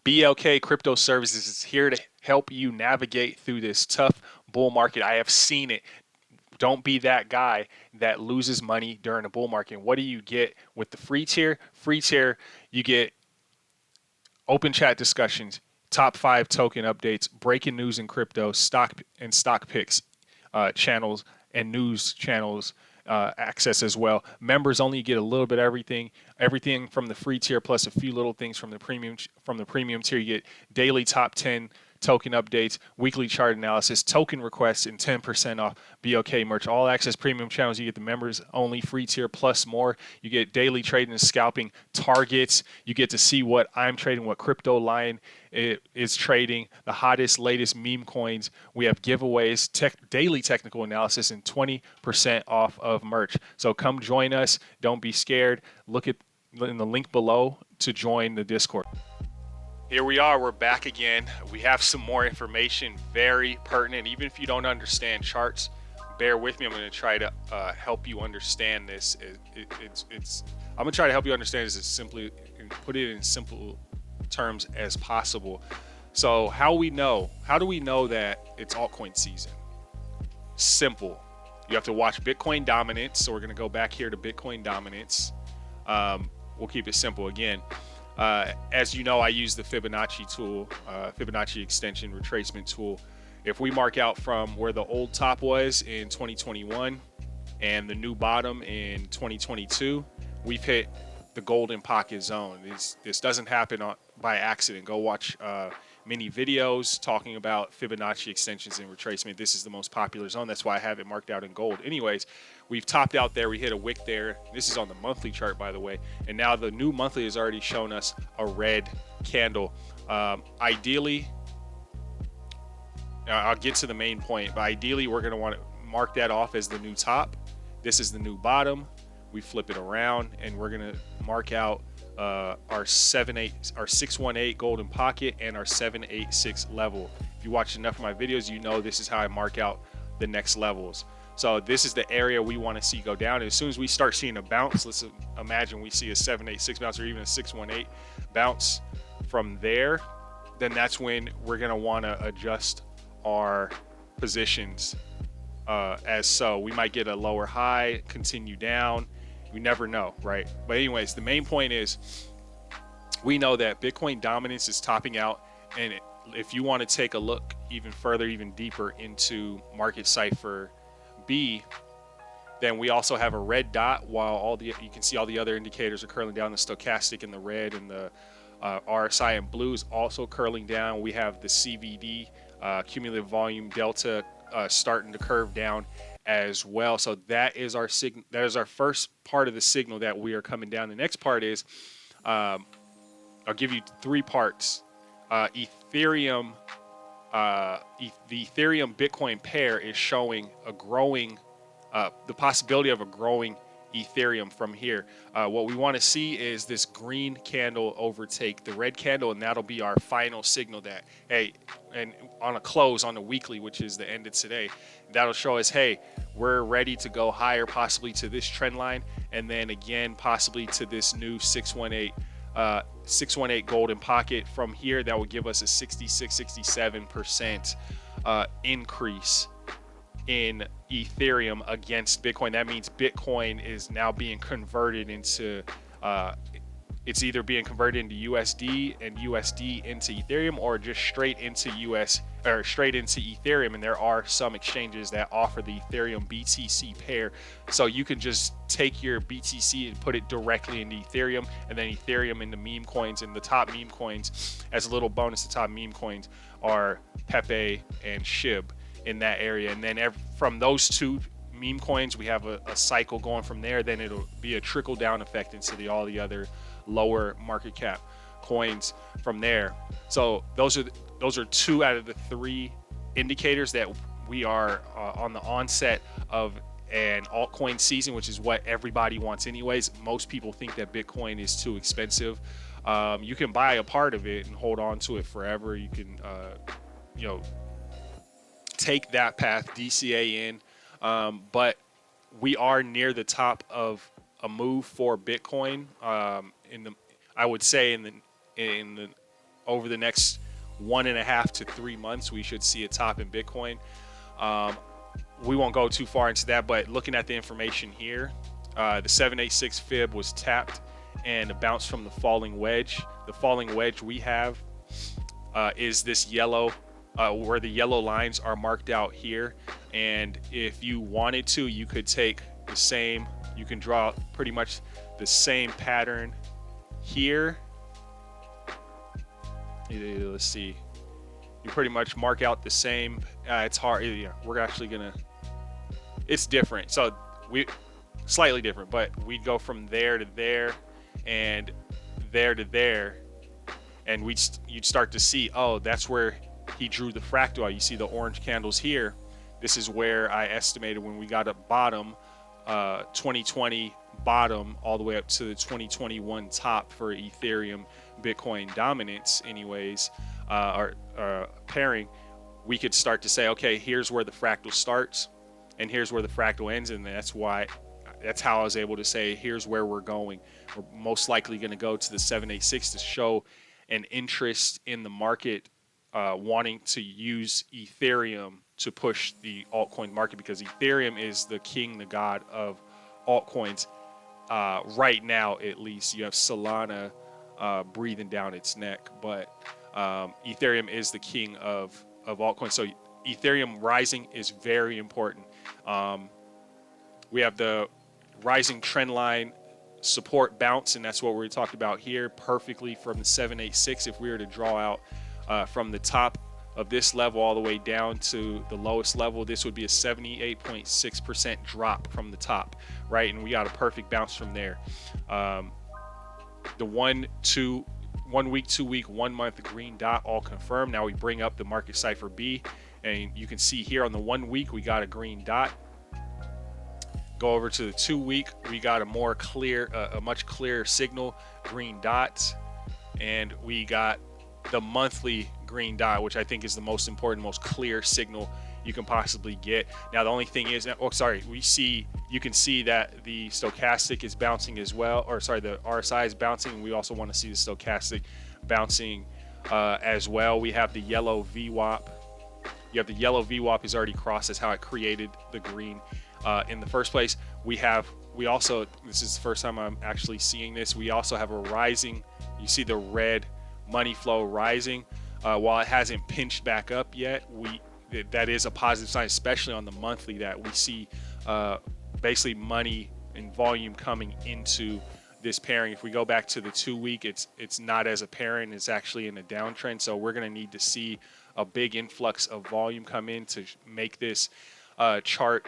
BLK Crypto Services is here to help you navigate through this tough bull market. I have seen it. Don't be that guy that loses money during a bull market. What do you get with the free tier? Free tier, you get open chat discussions, top 5 token updates, breaking news in crypto, stock picks channels, and news channels access as well. Members only get a little bit of everything from the free tier plus a few little things from the premium tier. You get daily top 10 token updates, weekly chart analysis, token requests, and 10% off BLK merch. All access premium channels. You get the members only free tier plus more. You get daily trading and scalping targets. You get to see what I'm trading, what Crypto Lion is trading, the hottest, latest meme coins. We have giveaways, daily technical analysis, and 20% off of merch. So come join us. Don't be scared. Look in the link below to join the Discord. Here we are, we're back again. We have some more information, very pertinent. Even if you don't understand charts, bear with me. I'm gonna try to help you understand this. I'm gonna try to help you understand this as simply and put it in simple terms as possible. So how do we know that it's altcoin season? Simple. You have to watch Bitcoin dominance. So we're gonna go back here to Bitcoin dominance. We'll keep it simple again. As you know, I use the Fibonacci tool, Fibonacci extension retracement tool. If we mark out from where the old top was in 2021 and the new bottom in 2022, we've hit the golden pocket zone. This doesn't happen by accident. Go watch many videos talking about Fibonacci extensions and retracement. This is the most popular zone. That's why I have it marked out in gold. Anyways, we've topped out there. We hit a wick there. This is on the monthly chart, by the way. And now the new monthly has already shown us a red candle. Ideally, I'll get to the main point, but ideally we're going to want to mark that off as the new top. This is the new bottom. We flip it around and we're going to mark out our 618 golden pocket and our 786 level. If you watch enough of my videos, you know this is how I mark out the next levels. So this is the area we want to see go down. And as soon as we start seeing a bounce, let's imagine we see a 786 bounce or even a 618 bounce from there, then that's when we're going to want to adjust our positions as so. We might get a lower high, continue down. We never know, right? But anyways, the main point is we know that Bitcoin dominance is topping out. And if you want to take a look even further, even deeper into market cipher B, then we also have a red dot while you can see all the other indicators are curling down. The stochastic in the red and the RSI in blue is also curling down. We have the CVD, cumulative volume delta, starting to curve down as well. So that is our signal. That is our first part of the signal that we are coming down. The next part is, I'll give you 3 parts. Ethereum, the Ethereum Bitcoin pair is showing a growing, the possibility of a growing Ethereum from here. What we want to see is this green candle overtake the red candle, and that'll be our final signal that, hey, and on a close on the weekly, which is the end of today, that'll show us, hey, we're ready to go higher, possibly to this trend line, and then again possibly to this new 618 golden pocket from here. That will give us a 66-67% increase in Ethereum against Bitcoin. That means Bitcoin is now being converted into it's either being converted into USD and USD into Ethereum, or just straight into Ethereum. And there are some exchanges that offer the Ethereum BTC pair, so you can just take your BTC and put it directly into Ethereum, and then Ethereum into meme coins. And the top meme coins, as a little bonus, the top meme coins are Pepe and SHIB in that area. And then from those 2 meme coins, we have a cycle going from there. Then it'll be a trickle down effect into all the other lower market cap coins from there. So those are 2 out of the 3 indicators that we are on the onset of an altcoin season, which is what everybody wants anyways. Most people think that Bitcoin is too expensive. You can buy a part of it and hold on to it forever. You can take that path, DCA in, but we are near the top of a move for Bitcoin. I would say in the over the next 1.5 to 3 months, we should see a top in Bitcoin. We won't go too far into that, but looking at the information here, the 786 fib was tapped and a bounce from the falling wedge. The falling wedge we have is this yellow, where the yellow lines are marked out here. And if you wanted to, you could take the same, you can draw pretty much the same pattern here. Let's see. You pretty much mark out the same. It's hard. Yeah, we're actually gonna. It's different. So we slightly different, but we'd go from there to there, and there to there, and you'd start to see. Oh, that's where he drew the fractal out. You see the orange candles here. This is where I estimated when we got a bottom, 2020 bottom, all the way up to the 2021 top for Ethereum, Bitcoin dominance, anyways. Or pairing, we could start to say, okay, here's where the fractal starts and here's where the fractal ends, and that's how I was able to say here's where we're going. We're most likely going to go to the 786 to show an interest in the market, wanting to use Ethereum to push the altcoin market, because Ethereum is the king, the god of altcoins right now. At least you have Solana breathing down its neck, but Ethereum is the king of altcoins. So Ethereum rising is very important. We have the rising trend line support bounce, and that's what we talked about here perfectly from the 786. If we were to draw out from the top of this level all the way down to the lowest level, this would be a 78.6% drop from the top, right? And we got a perfect bounce from there. The 1 week, 2 week, 1 month green dot all confirmed. Now we bring up the market cipher B, and you can see here on the 1 week we got a green dot. Go over to the 2 week, we got a more clear, a much clearer signal, green dots, and we got the monthly green dot, which I think is the most important, most clear signal you can possibly get. Now the only thing is, you can see that the stochastic is bouncing as well, or sorry, the RSI is bouncing, and we also want to see the stochastic bouncing as well. We have the yellow VWAP. You have the yellow VWAP is already crossed. That's how it created the green in the first place. We also, this is the first time I'm actually seeing this, we also have a rising, you see the red money flow rising. While it hasn't pinched back up yet, that is a positive sign, especially on the monthly, that we see basically money and volume coming into this pairing. If we go back to the 2 week, it's not as apparent. It's actually in a downtrend. So we're going to need to see a big influx of volume come in to make this chart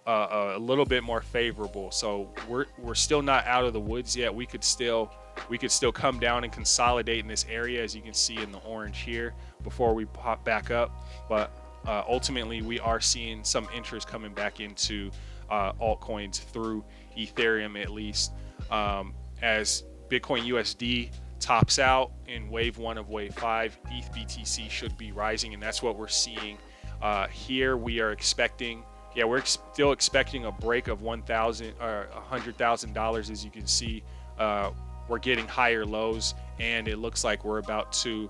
a little bit more favorable. So we're still not out of the woods yet. We could still come down and consolidate in this area, as you can see in the orange here, before we pop back up. But ultimately, we are seeing some interest coming back into altcoins through Ethereum, at least, as Bitcoin USD tops out in wave 1 of wave 5. ETHBTC should be rising, and that's what we're seeing here. We are expecting, we're still expecting a break of $100,000 or $100,000. As you can see, we're getting higher lows, and it looks like we're about to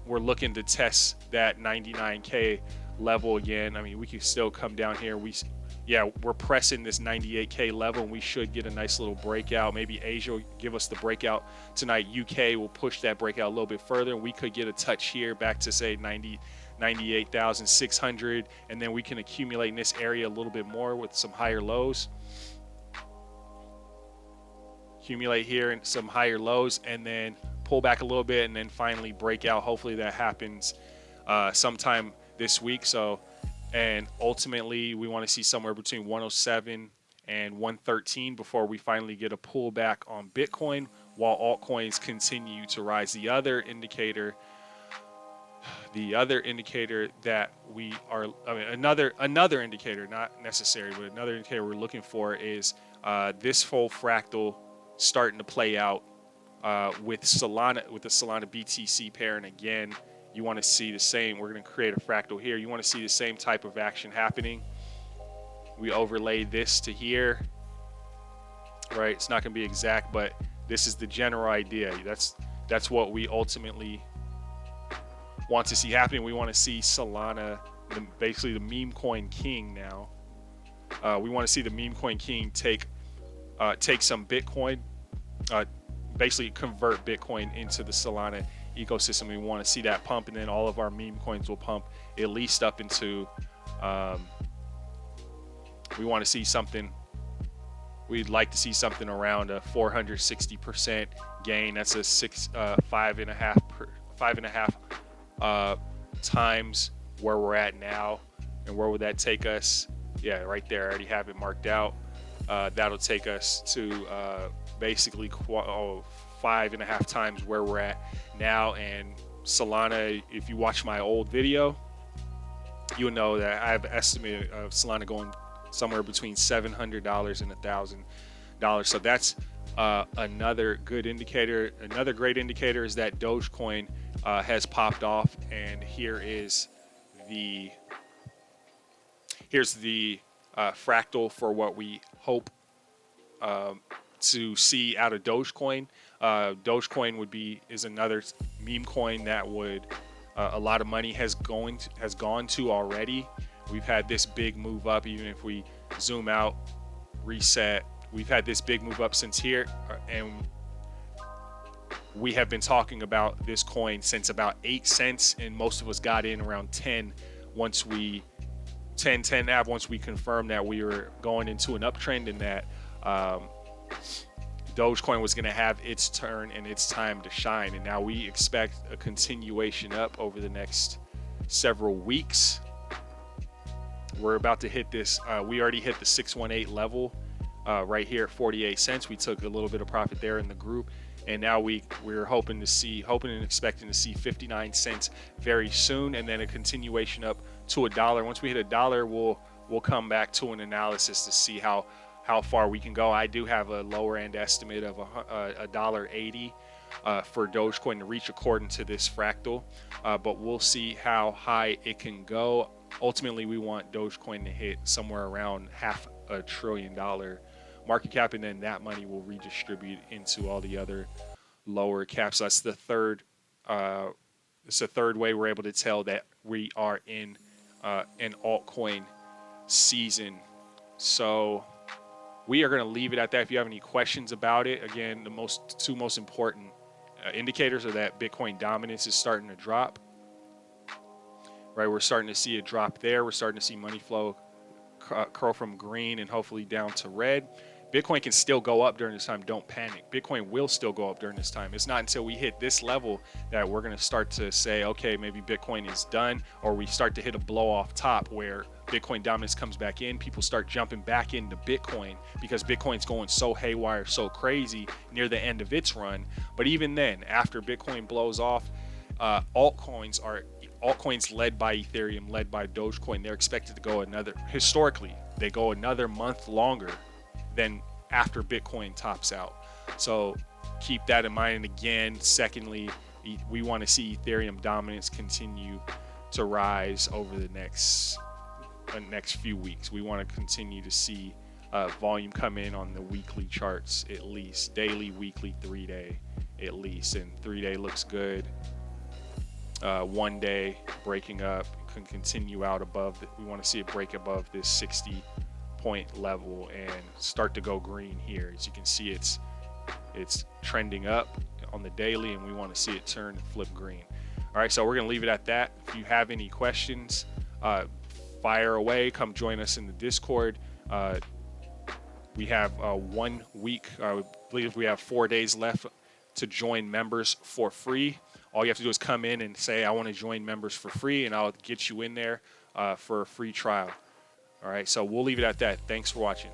we're looking to test that 99K level again. I mean, we can still come down here. We're pressing this 98K level, and we should get a nice little breakout. Maybe Asia will give us the breakout tonight. UK will push that breakout a little bit further, and we could get a touch here back to say 98,600, and then we can accumulate in this area a little bit more with some higher lows. Accumulate here in some higher lows, and then pull back a little bit, and then finally break out. Hopefully that happens sometime this week. And ultimately we want to see somewhere between 107 and 113 before we finally get a pullback on Bitcoin, while altcoins continue to rise. The other indicator that we are, another indicator, not necessary, but another indicator we're looking for is this full fractal starting to play out with Solana, with the Solana BTC pair. And again, you want to see the same. We're going to create a fractal here. You want to see the same type of action happening. We overlay this to here, right? It's not going to be exact, but this is the general idea. That's what we ultimately want to see happening. We want to see Solana, basically the meme coin king now. We want to see the meme coin king take some Bitcoin, basically convert Bitcoin into the Solana ecosystem. We want to see that pump, and then all of our meme coins will pump at least up into. We want to see something. We'd like to see something around a 460% gain. That's a 5.5 times where we're at now. And where would that take us? Yeah, right there. I already have it marked out. That'll take us to basically 5.5 times where we're at now. And Solana, if you watch my old video, you'll know that I have an estimate of Solana going somewhere between $700 and $1,000. So that's another good indicator. Another great indicator is that Dogecoin has popped off, and here's the fractal for what we hope to see out of Dogecoin. Dogecoin is another meme coin that would a lot of money has gone to already. We've had this big move up. Even if we zoom out, reset, we've had this big move up since here, and we have been talking about this coin since about 8 cents, and most of us got in around 10 once we 10.5 once we confirmed that we were going into an uptrend, and that Dogecoin was going to have its turn and its time to shine. And now we expect a continuation up over the next several weeks. We're about to hit this. We already hit the 618 level right here at 48 cents. We took a little bit of profit there in the group, and now we're hoping and expecting to see 59 cents very soon, and then a continuation up to $1. Once we hit $1, we'll come back to an analysis to see how far we can go. I do have a lower end estimate of $1.80 for Dogecoin to reach according to this fractal, but we'll see how high it can go. Ultimately, we want Dogecoin to hit somewhere around $500 billion market cap, and then that money will redistribute into all the other lower caps. So that's the third. It's the third way we're able to tell that we are in an altcoin season. So we are going to leave it at that. If you have any questions about it, again, the two most important indicators are that Bitcoin dominance is starting to drop. Right, we're starting to see a drop there. We're starting to see money flow curl from green and hopefully down to red. Bitcoin can still go up during this time. Don't panic. Bitcoin will still go up during this time. It's not until we hit this level that we're going to start to say, okay, maybe Bitcoin is done, or we start to hit a blow off top where Bitcoin dominance comes back in. People start jumping back into Bitcoin because Bitcoin's going so haywire, so crazy near the end of its run. But even then, after Bitcoin blows off, altcoins led by Ethereum, led by Dogecoin, they're expected to go historically, they go another month longer than after Bitcoin tops out. So keep that in mind. And again, secondly, we want to see Ethereum dominance continue to rise over the next few weeks. We want to continue to see volume come in on the weekly charts, at least daily, weekly, 3-day at least. And 3-day looks good. 1 day breaking up can continue out above. We want to see it break above this 60-point level and start to go green here. As you can see, it's trending up on the daily, and we want to see it turn and flip green. All right, so we're going to leave it at that. If you have any questions, fire away. Come join us in the Discord. We have 1 week. I believe we have 4 days left to join members for free. All you have to do is come in and say, I want to join members for free, and I'll get you in there for a free trial. All right, so we'll leave it at that. Thanks for watching.